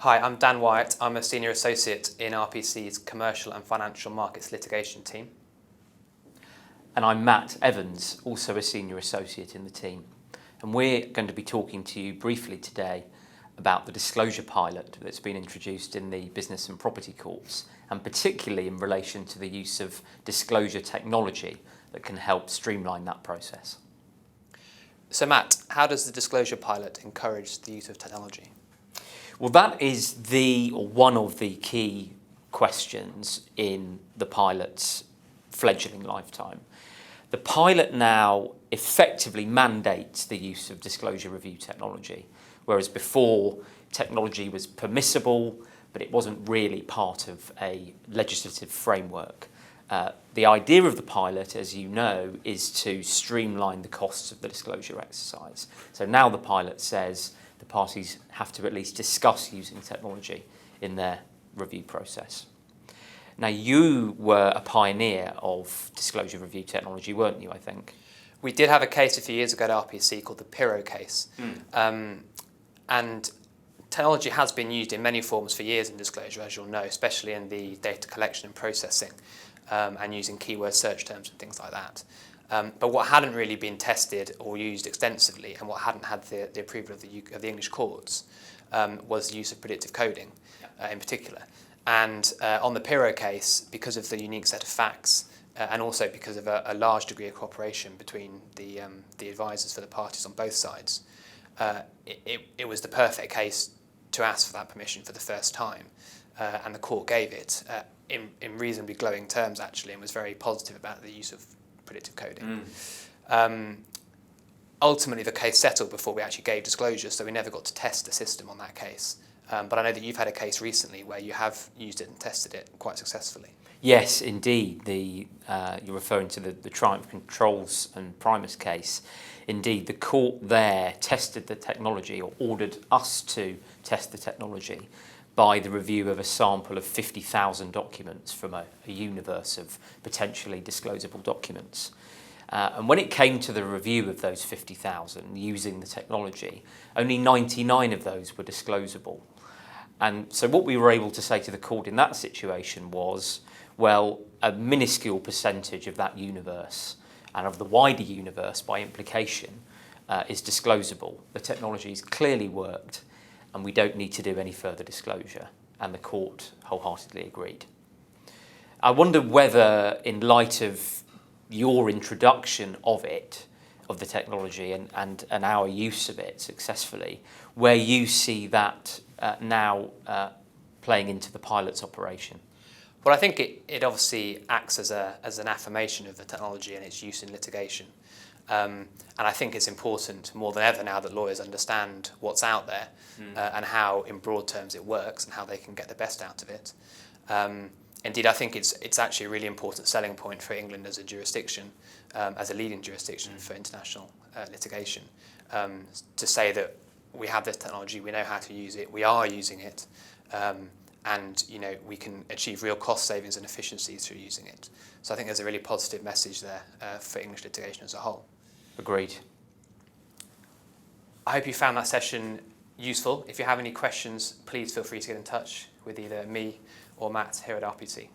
Hi, I'm Dan Wyatt. I'm a Senior Associate in RPC's Commercial and Financial Markets Litigation team. And I'm Matt Evans, also a Senior Associate in the team. And we're going to be talking to you briefly today about the disclosure pilot that's been introduced in the business and property courts, and particularly in relation to the use of disclosure technology that can help streamline that process. So Matt, how does the disclosure pilot encourage the use of technology? Well, that is one of the key questions in the pilot's fledgling lifetime. The pilot now effectively mandates the use of disclosure review technology, whereas before technology was permissible, but it wasn't really part of a legislative framework. The idea of the pilot, as you know, is to streamline the costs of the disclosure exercise. So now the pilot says the parties have to at least discuss using technology in their review process. Now, you were a pioneer of disclosure review technology, weren't you, I think? We did have a case a few years ago at RPC called the Piro case. And technology has been used in many forms for years in disclosure, as you'll know, especially in the data collection and processing and using keyword search terms and things like that. But what hadn't really been tested or used extensively, and what hadn't had the approval of the English courts, was the use of predictive coding in particular. And on the Piro case, because of the unique set of facts, and also because of a large degree of cooperation between the advisors for the parties on both sides, it was the perfect case to ask for that permission for the first time. And the court gave it in reasonably glowing terms, actually, and was very positive about the use of predictive coding. Ultimately, the case settled before we actually gave disclosure, so we never got to test the system on that case. But I know that you've had a case recently where you have used it and tested it quite successfully. Yes, indeed. You're referring to the Triumph Controls and Primus case. Indeed, the court there tested the technology, or ordered us to test the technology, by the review of a sample of 50,000 documents from a universe of potentially disclosable documents. And when it came to the review of those 50,000 using the technology, only 99 of those were disclosable. And so what we were able to say to the court in that situation was, well, a minuscule percentage of that universe and of the wider universe by implication is disclosable. The technology's clearly worked and we don't need to do any further disclosure. And the court wholeheartedly agreed. I wonder whether, in light of your introduction of the technology and our use of it successfully, where you see that now playing into the pilot's operation. Well, I think it obviously acts as an affirmation of the technology and its use in litigation. And I think it's important more than ever now that lawyers understand what's out there and how, in broad terms, it works and how they can get the best out of it. Indeed, I think it's actually a really important selling point for England as a jurisdiction, as a leading jurisdiction for international litigation, to say that we have this technology, we know how to use it, we are using it, and we can achieve real cost savings and efficiencies through using it. So I think there's a really positive message there for English litigation as a whole. Agreed. I hope you found that session useful. If you have any questions, please feel free to get in touch with either me or Matt here at RPC.